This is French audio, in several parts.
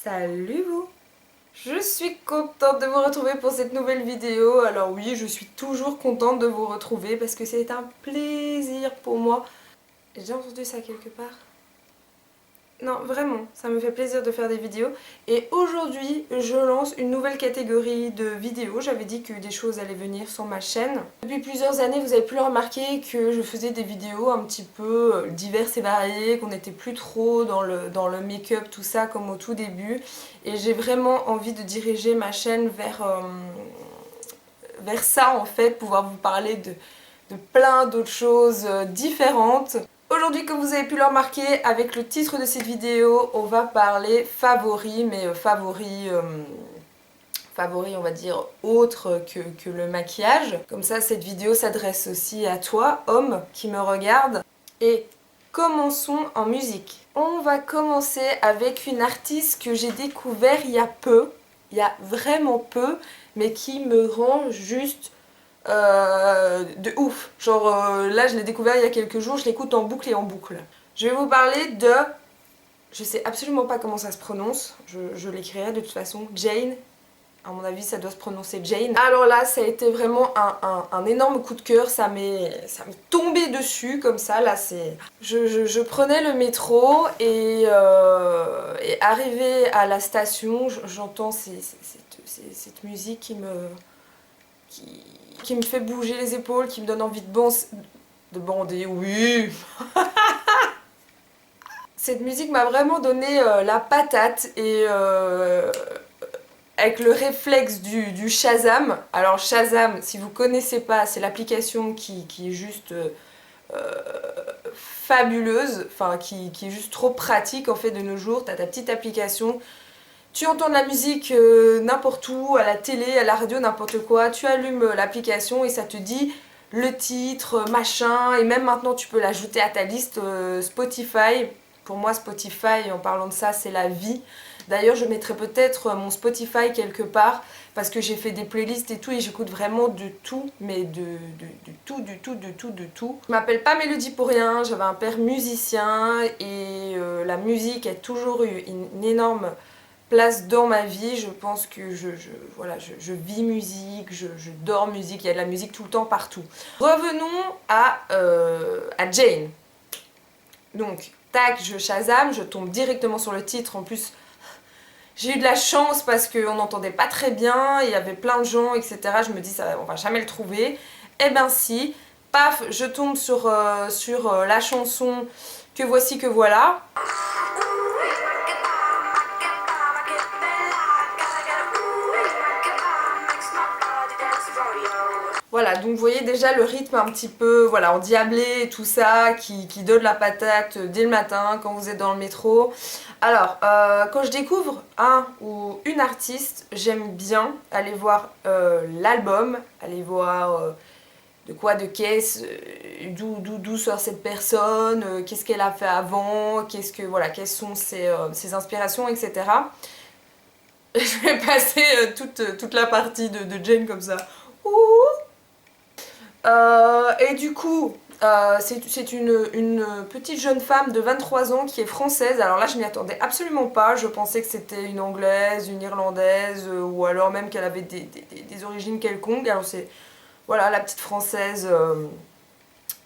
Salut vous! Je suis contente de vous retrouver pour cette nouvelle vidéo. Alors oui, je suis toujours contente de vous retrouver parce que c'est un plaisir pour moi. J'ai déjà entendu ça quelque part? Non, vraiment, ça me fait plaisir de faire des vidéos. Et aujourd'hui, je lance une nouvelle catégorie de vidéos. J'avais dit que des choses allaient venir sur ma chaîne. Depuis plusieurs années, vous avez pu le remarquer que je faisais des vidéos un petit peu diverses et variées, qu'on n'était plus trop dans le make-up, tout ça, comme au tout début. Et j'ai vraiment envie de diriger ma chaîne vers ça, en fait, pouvoir vous parler de plein d'autres choses différentes. Aujourd'hui, comme vous avez pu le remarquer avec le titre de cette vidéo, on va parler favoris, mais favoris on va dire autre que le maquillage. Comme ça, cette vidéo s'adresse aussi à toi, homme, qui me regarde. Et commençons en musique. On va commencer avec une artiste que j'ai découvert il y a peu, il y a vraiment peu, mais qui me rend juste de ouf. Genre là je l'ai découvert il y a quelques jours, je l'écoute en boucle et en boucle. Je vais vous parler de... Je sais absolument pas comment ça se prononce, je l'écrirai de toute façon. Jane. À mon avis ça doit se prononcer Jane. Alors là ça a été vraiment un énorme coup de cœur, ça m'est tombé dessus comme ça. Là c'est... Je prenais le métro et arrivé à la station, j'entends cette musique qui me fait bouger les épaules, qui me donne envie de bander, oui. Cette musique m'a vraiment donné la patate et avec le réflexe du Shazam. Alors Shazam, si vous connaissez pas, c'est l'application qui est juste fabuleuse, enfin qui est juste trop pratique en fait de nos jours. T'as ta petite application. Tu entends de la musique n'importe où, à la télé, à la radio, n'importe quoi, tu allumes l'application et ça te dit le titre, machin, et même maintenant tu peux l'ajouter à ta liste Spotify. Pour moi Spotify, en parlant de ça, c'est la vie. D'ailleurs je mettrai peut-être mon Spotify quelque part parce que j'ai fait des playlists et tout et j'écoute vraiment de tout, mais de tout, du tout, de tout, de tout. Je m'appelle pas Mélodie pour rien, j'avais un père musicien et la musique a toujours eu une énorme place dans ma vie. Je pense que voilà, je vis musique, je dors musique, il y a de la musique tout le temps partout. Revenons à Jane. Donc, tac, je Shazam, je tombe directement sur le titre. En plus, j'ai eu de la chance parce qu'on n'entendait pas très bien, il y avait plein de gens, etc. Je me dis, ça, on va jamais le trouver. Eh ben si, paf, je tombe sur la chanson Que voici que voilà. Voilà, donc vous voyez déjà le rythme un petit peu, voilà, endiablé et tout ça, qui donne la patate dès le matin quand vous êtes dans le métro. Alors, quand je découvre un ou une artiste, j'aime bien aller voir l'album, aller voir de qu'est-ce, d'où sort cette personne, qu'est-ce qu'elle a fait avant, voilà, quelles sont ses inspirations, etc. Je vais passer toute la partie de Jane comme ça. Ouh. Et du coup, c'est une petite jeune femme de 23 ans qui est française. Alors là, je m'y attendais absolument pas. Je pensais que c'était une anglaise, une irlandaise, ou alors même qu'elle avait des origines quelconques. Alors c'est, voilà, la petite française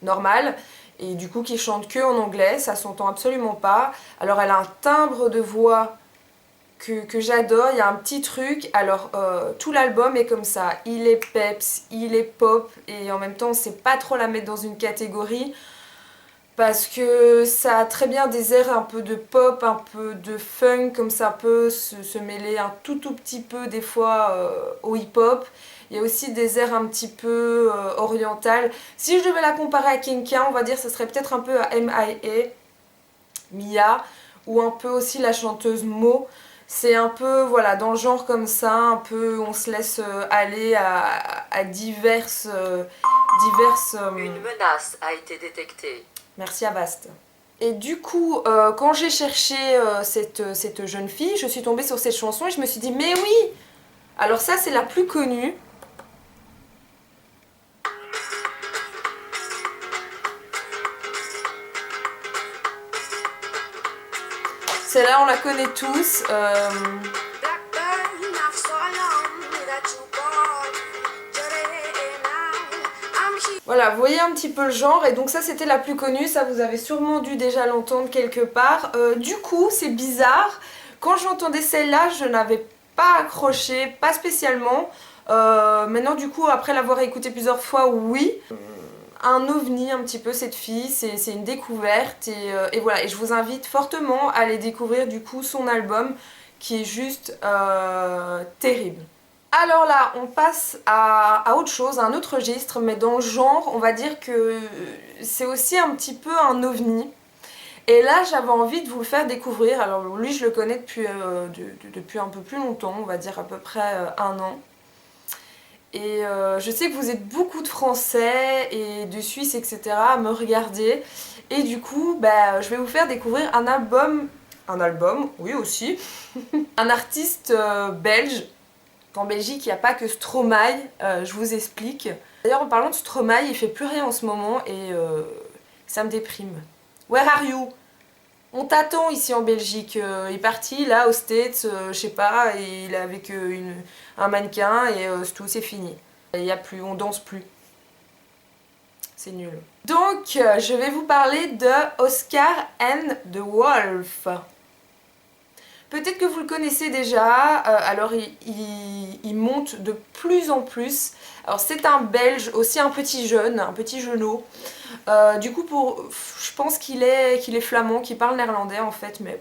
normale. Et du coup, qui chante que en anglais, ça s'entend absolument pas. Alors elle a un timbre de voix que j'adore, il y a un petit truc, alors tout l'album est comme ça, il est peps, il est pop et en même temps on sait pas trop la mettre dans une catégorie parce que ça a très bien des airs un peu de pop, un peu de funk, comme ça peut se mêler un tout petit peu des fois au hip-hop. Il y a aussi des airs un petit peu oriental. Si je devais la comparer à Kenka, on va dire que ce serait peut-être un peu à M.I.A, Mia, ou un peu aussi la chanteuse Mo. C'est un peu, voilà, dans le genre comme ça, un peu, on se laisse aller à diverses... Une menace a été détectée. Merci Avast. Et du coup, quand j'ai cherché cette jeune fille, je suis tombée sur cette chanson et je me suis dit, mais oui! Alors ça, c'est la plus connue. Celle-là, on la connaît tous. Voilà, vous voyez un petit peu le genre, et donc ça c'était la plus connue, ça vous avez sûrement dû déjà l'entendre quelque part. Du coup, c'est bizarre, quand j'entendais celle-là, je n'avais pas accroché, pas spécialement. Maintenant du coup, après l'avoir écoutée plusieurs fois, oui. Un ovni un petit peu cette fille, c'est une découverte, et voilà, et je vous invite fortement à aller découvrir du coup son album qui est juste terrible. Alors là, on passe à autre chose, à un autre registre, mais dans le genre, on va dire que c'est aussi un petit peu un ovni. Et là, j'avais envie de vous le faire découvrir. Alors lui, je le connais depuis un peu plus longtemps, on va dire à peu près un an. Et je sais que vous êtes beaucoup de Français et de Suisses, etc. à me regarder. Et du coup, bah, je vais vous faire découvrir un album, oui aussi, un artiste belge. En Belgique, il n'y a pas que Stromae, je vous explique. D'ailleurs, en parlant de Stromae, il fait plus rien en ce moment et ça me déprime. Where are you? On t'attend ici en Belgique. Il est parti là aux States, je sais pas, et il est avec un mannequin et c'est tout, c'est fini. Il n'y a plus, on danse plus. C'est nul. Donc, je vais vous parler de Oscar and the Wolf. Peut-être que vous le connaissez déjà, alors il monte de plus en plus. Alors c'est un Belge, aussi un petit jeune, un petit genou. Du coup, je pense qu'il est flamand, qu'il parle néerlandais en fait, mais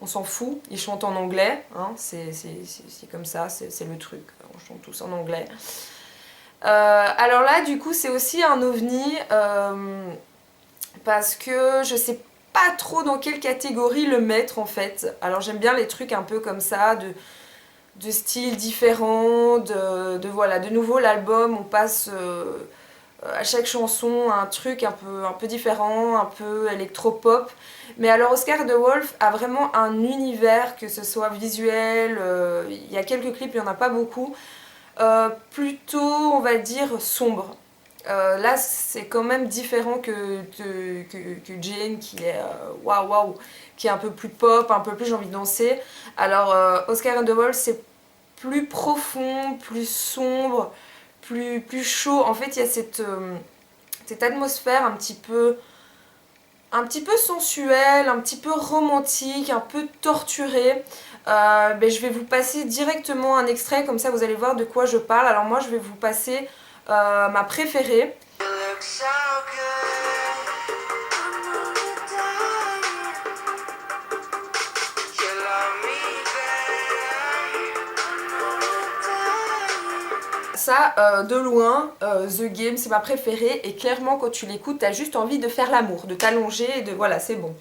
on s'en fout. Il chante en anglais, hein, c'est comme ça, c'est le truc. On chante tous en anglais. Alors là, du coup, c'est aussi un ovni, parce que je sais pas trop dans quelle catégorie le mettre en fait. Alors j'aime bien les trucs un peu comme ça, de styles différents, voilà, de nouveau l'album, on passe à chaque chanson un truc un peu différent, un peu électropop. Mais alors Oscar de Wolf a vraiment un univers, que ce soit visuel, il y a quelques clips, il n'y en a pas beaucoup, plutôt on va dire sombre. Là c'est quand même différent que Jane qui est waouh waouh, qui est un peu plus pop, un peu plus j'ai envie de danser. Alors Oscar and the Wolf c'est plus profond, plus sombre, plus chaud. En fait il y a cette atmosphère un petit peu sensuelle, un petit peu romantique, un peu torturée. Ben, je vais vous passer directement un extrait, comme ça vous allez voir de quoi je parle. Alors moi je vais vous passer ma préférée. Ça, de loin, The Game, c'est ma préférée. Et clairement, quand tu l'écoutes, t'as juste envie de faire l'amour, de t'allonger et de... Voilà, c'est bon.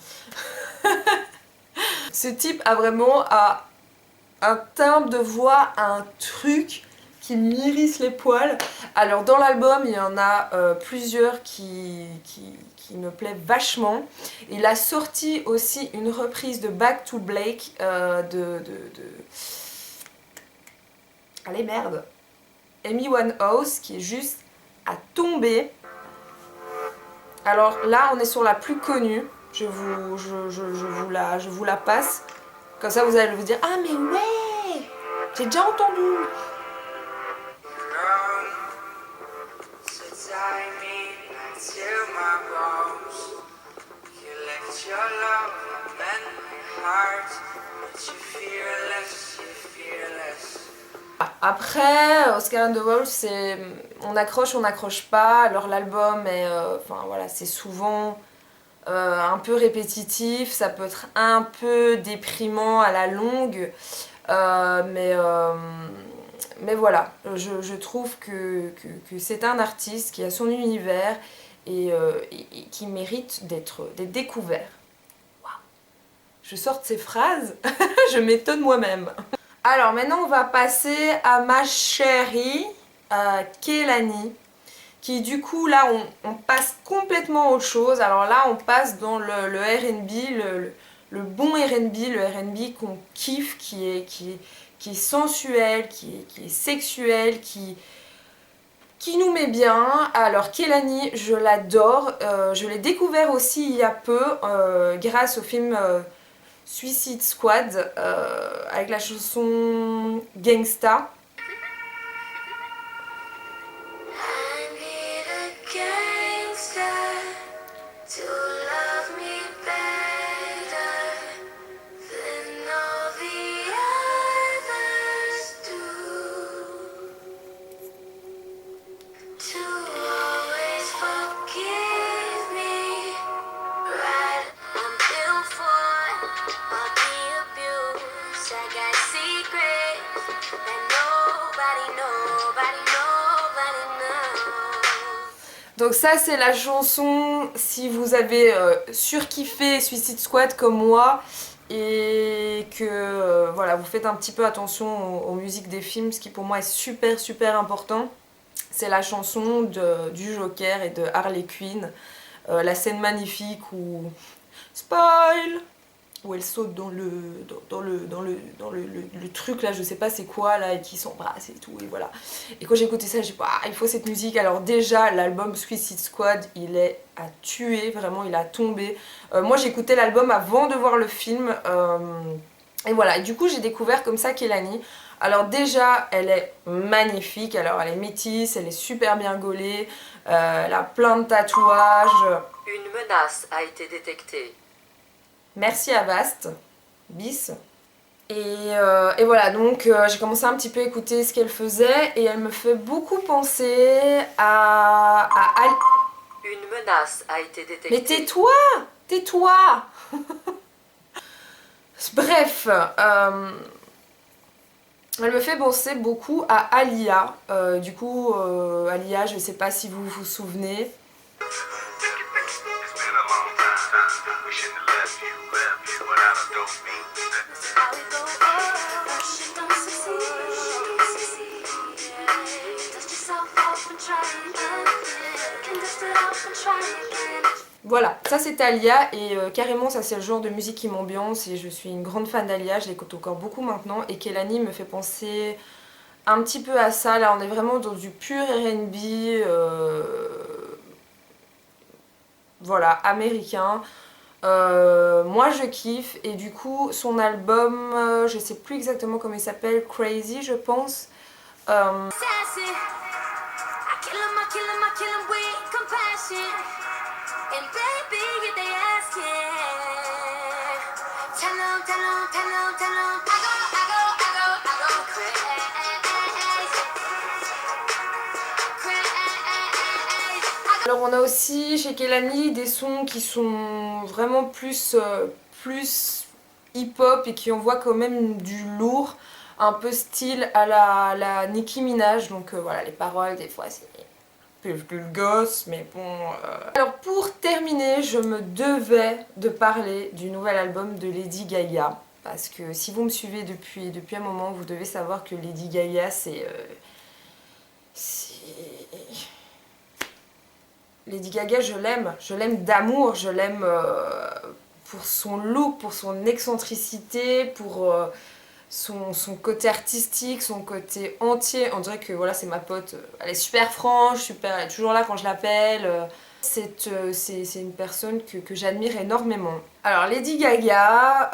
Ce type a vraiment un timbre de voix, un truc qui m'irrisse les poils. Alors dans l'album, il y en a plusieurs qui me plaisent vachement. Il a sorti aussi une reprise de Back to Black Allez, merde, Amy Winehouse, qui est juste à tomber. Alors là, on est sur la plus connue. Je vous la passe. Comme ça, vous allez vous dire, ah mais ouais, j'ai déjà entendu. Après, Oscar and the Wolf, c'est on n'accroche pas. Alors l'album est, enfin voilà, c'est souvent un peu répétitif, ça peut être un peu déprimant à la longue, mais voilà, je trouve que c'est un artiste qui a son univers et qui mérite d'être découvert. Waouh. Je sors de ces phrases, je m'étonne moi-même. Alors maintenant on va passer à ma chérie Kehlani, qui du coup là on passe complètement à autre chose. Alors là on passe dans le R&B, le bon R&B, le R&B qu'on kiffe, qui est sensuel, qui est sexuel, qui nous met bien. Alors Kehlani, je l'adore, je l'ai découvert aussi il y a peu grâce au film Suicide Squad avec la chanson Gangsta. Donc ça c'est la chanson si vous avez surkiffé Suicide Squad comme moi et que voilà, vous faites un petit peu attention aux musiques des films, ce qui pour moi est super super important. C'est la chanson du Joker et de Harley Quinn, la scène magnifique où spoil, où elle saute dans le truc là, je sais pas c'est quoi là, et qui s'embrasse et tout, et voilà. Et quand j'ai écouté ça, j'ai dit ah, il faut cette musique. Alors déjà l'album Suicide Squad, il est à tuer, vraiment il a tombé. Moi j'ai écouté l'album avant de voir le film, et voilà, et du coup j'ai découvert comme ça Kehlani. Alors déjà elle est magnifique, alors elle est métisse, elle est super bien gaulée, elle a plein de tatouages. Une menace a été détectée. Merci Avast, bis. Et voilà, donc j'ai commencé un petit peu à écouter ce qu'elle faisait et elle me fait beaucoup penser à Une menace a été détectée. Mais tais-toi! Tais-toi! Bref, elle me fait penser beaucoup à Aaliyah. Du coup, Aaliyah, je sais pas si vous vous souvenez. Voilà, ça c'est Aaliyah et carrément ça c'est le genre de musique qui m'ambiance et je suis une grande fan d'Aaliyah, je l'écoute encore beaucoup maintenant et Kehlani me fait penser un petit peu à ça. Là on est vraiment dans du pur R&B, voilà, américain. Moi je kiffe et du coup son album, je sais plus exactement comment il s'appelle, Crazy je pense. Alors on a aussi chez Kehlani des sons qui sont vraiment plus hip-hop et qui envoient quand même du lourd, un peu style à la Nicki Minaj, donc voilà, les paroles des fois c'est un peu gosse, mais bon... Alors pour terminer, je me devais de parler du nouvel album de Lady Gaga, parce que si vous me suivez depuis un moment, vous devez savoir que Lady Gaga c'est... Lady Gaga, je l'aime d'amour, je l'aime pour son look, pour son excentricité, pour son côté artistique, son côté entier. On dirait que voilà, c'est ma pote, elle est super franche, super, elle est toujours là quand je l'appelle. C'est une personne que j'admire énormément. Alors Lady Gaga,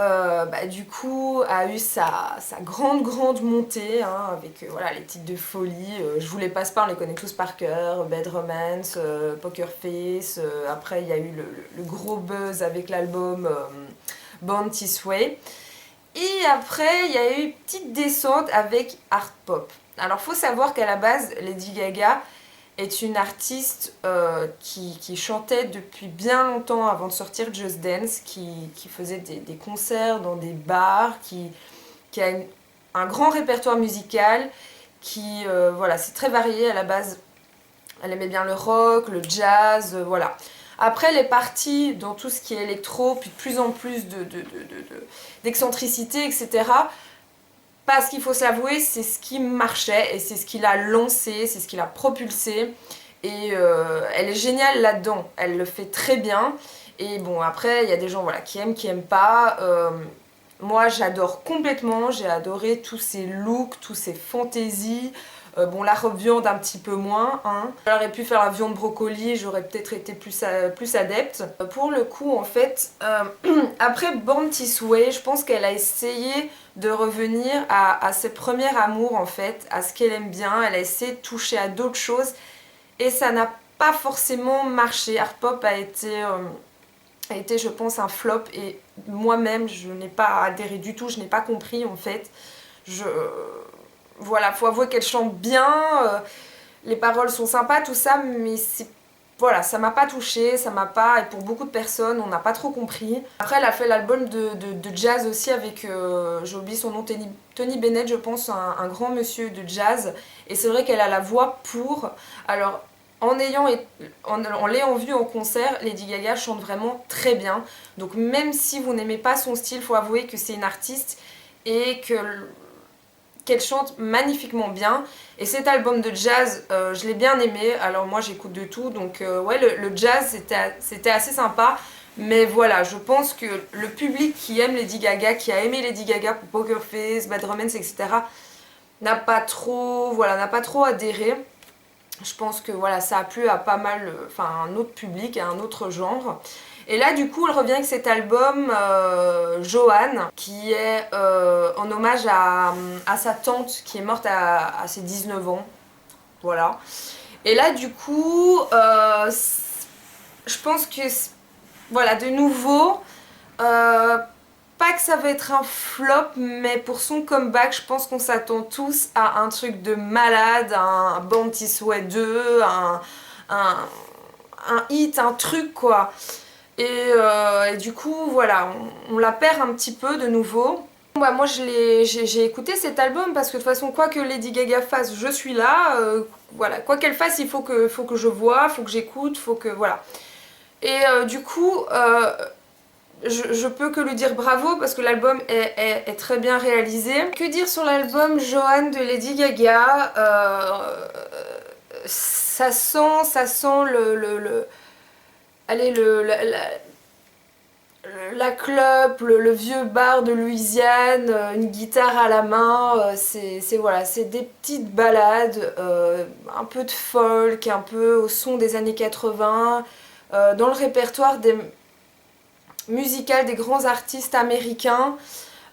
du coup, a eu sa grande montée, hein, avec voilà, les titres de folie. Je vous les passe pas, on les connaît tous par cœur. Bad Romance, Poker Face. Après, il y a eu le gros buzz avec l'album Born This Way. Et après, il y a eu une petite descente avec Art Pop. Alors, faut savoir qu'à la base, Lady Gaga est une artiste qui chantait depuis bien longtemps avant de sortir Just Dance, qui faisait des concerts dans des bars, qui a un grand répertoire musical, qui, voilà, c'est très varié à la base. Elle aimait bien le rock, le jazz, voilà. Après, elle est partie dans tout ce qui est électro, puis de plus en plus d'excentricité, etc. Parce qu'il faut s'avouer, c'est ce qui marchait et c'est ce qui l'a lancée, c'est ce qui l'a propulsée. Et elle est géniale là-dedans, elle le fait très bien. Et bon, après, il y a des gens voilà, qui aiment pas. Moi, j'adore complètement, j'ai adoré tous ces looks, tous ces fantaisies. Bon, la robe viande un petit peu moins, hein. J'aurais pu faire la viande brocoli, j'aurais peut-être été plus adepte. Pour le coup, en fait, après Born This Way, je pense qu'elle a essayé de revenir à ses premiers amours, en fait, à ce qu'elle aime bien. Elle a essayé de toucher à d'autres choses et ça n'a pas forcément marché. Art Pop a été, je pense, un flop et moi-même, je n'ai pas adhéré du tout, je n'ai pas compris, en fait. Voilà, faut avouer qu'elle chante bien, les paroles sont sympas, tout ça, mais voilà, ça m'a pas touchée, ça m'a pas, et pour beaucoup de personnes, on n'a pas trop compris. Après, elle a fait l'album de jazz aussi avec, j'ai oublié son nom, Tony Bennett, je pense, un grand monsieur de jazz, et c'est vrai qu'elle a la voix pour. Alors, en l'ayant vue en concert, Lady Gaga chante vraiment très bien, donc même si vous n'aimez pas son style, faut avouer que c'est une artiste, et qu'elle chante magnifiquement bien. Et cet album de jazz, je l'ai bien aimé. Alors moi j'écoute de tout, donc ouais, le jazz c'était assez sympa. Mais voilà, je pense que le public qui aime Lady Gaga, qui a aimé Lady Gaga pour Poker Face, Bad Romance, etc., n'a pas trop adhéré. Je pense que voilà, ça a plu à pas mal, enfin un autre public, à un autre genre. Et là du coup elle revient avec cet album Joanne, qui est en hommage à sa tante qui est morte à ses 19 ans. Voilà. Et là du coup je pense que voilà, de nouveau pas que ça va être un flop, mais pour son comeback, je pense qu'on s'attend tous à un truc de malade, un Born This Way 2, un, un hit, un truc quoi. Et du coup, voilà, on la perd un petit peu de nouveau. Bah, moi, j'ai écouté cet album parce que de toute façon, quoi que Lady Gaga fasse, je suis là. Voilà, quoi qu'elle fasse, il faut que je vois, faut que j'écoute, faut que... Voilà. Et du coup... je peux que lui dire bravo parce que l'album est très bien réalisé. Que dire sur l'album Joanne de Lady Gaga, ça sent allez, la clope, le vieux bar de Louisiane, une guitare à la main, voilà, c'est des petites ballades, un peu de folk, un peu au son des années 80, dans le répertoire musical des grands artistes américains.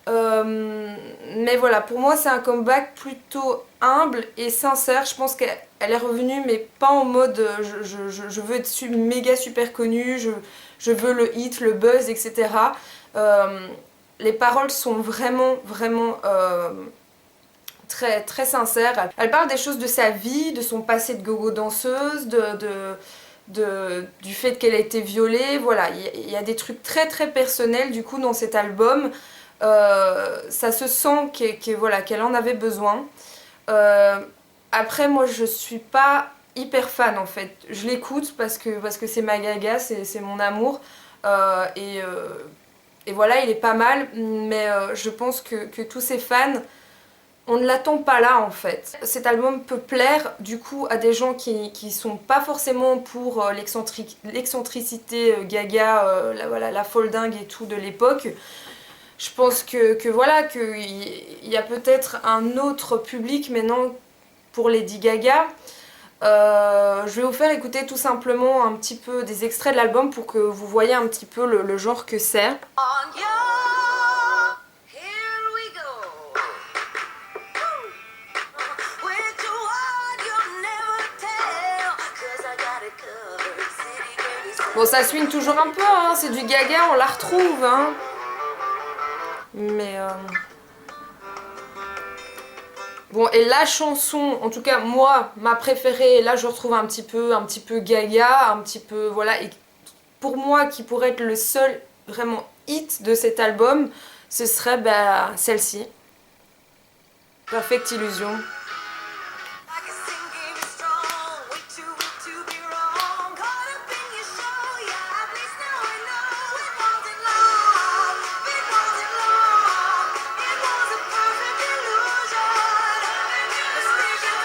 Mais voilà, pour moi c'est un comeback plutôt humble et sincère. Je pense qu'elle est revenue, mais pas en mode je veux être méga super connue, je veux le hit, le buzz, etc. Les paroles sont vraiment très, très sincères. Elle parle des choses de sa vie, de son passé de gogo danseuse, du fait qu'elle a été violée. Voilà, il y a des trucs très très personnels du coup dans cet album. Ça se sent voilà, qu'elle en avait besoin. Après, moi je suis pas hyper fan en fait. Je l'écoute parce que c'est ma Gaga, c'est mon amour. Et voilà, il est pas mal, mais je pense que tous ces fans, on ne l'attend pas là en fait. Cet album peut plaire du coup à des gens qui sont pas forcément pour l'excentricité Gaga, voilà, la folle dingue et tout de l'époque. Je pense que voilà, qu'il y a peut-être un autre public maintenant pour Lady Gaga. Je vais vous faire écouter tout simplement un petit peu des extraits de l'album pour que vous voyez un petit peu le genre que c'est. Bon, ça swing toujours un peu, hein, c'est du Gaga, on la retrouve, hein. Mais... Bon, et la chanson, en tout cas moi, ma préférée, là je retrouve un petit peu Gaga, un petit peu, voilà, et pour moi qui pourrait être le seul vraiment hit de cet album, ce serait bah, celle-ci, Perfect Illusion.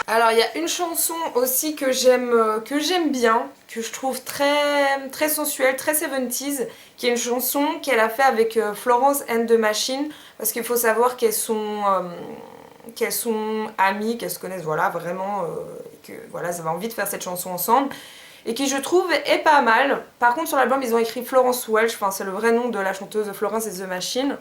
Alors il y a une chanson aussi que j'aime bien, que je trouve très, très sensuelle, très 70s, qui est une chanson qu'elle a fait avec Florence and the Machine, parce qu'il faut savoir qu'elles sont qu'elles sont amies, qu'elles se connaissent voilà vraiment, et que voilà elles avaient envie de faire cette chanson ensemble et qui je trouve est pas mal. Par contre sur l'album ils ont écrit Florence Welch, enfin c'est le vrai nom de la chanteuse Florence and the Machine.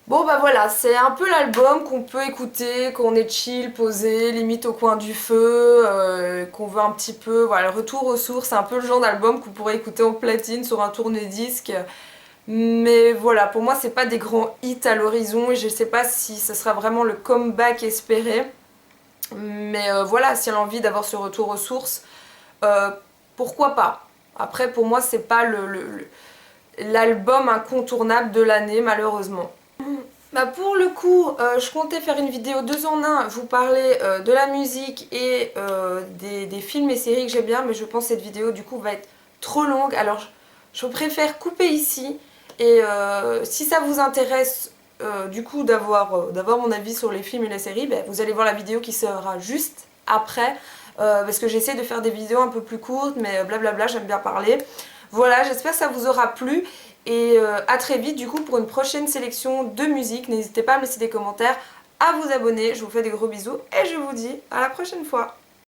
Bon bah voilà, c'est un peu l'album qu'on peut écouter quand on est chill, posé, limite au coin du feu, qu'on veut un petit peu, voilà, le retour aux sources, c'est un peu le genre d'album qu'on pourrait écouter en platine sur un tourne-disque. Mais voilà, pour moi c'est pas des grands hits à l'horizon et je sais pas si ce sera vraiment le comeback espéré. Mais voilà, si elle a envie d'avoir ce retour aux sources, pourquoi pas. Après pour moi c'est pas l'album incontournable de l'année malheureusement. Bah pour le coup, je comptais faire une vidéo 2 en 1, vous parler de la musique et des films et séries que j'aime bien, mais je pense que cette vidéo du coup va être trop longue, alors je préfère couper ici. Et si ça vous intéresse du coup d'avoir mon avis sur les films et les séries, bah, vous allez voir la vidéo qui sera juste après, parce que j'essaie de faire des vidéos un peu plus courtes, mais blablabla, j'aime bien parler. Voilà, j'espère que ça vous aura plu. Et à très vite du coup pour une prochaine sélection de musique. N'hésitez pas à me laisser des commentaires, à vous abonner. Je vous fais des gros bisous et je vous dis à la prochaine fois.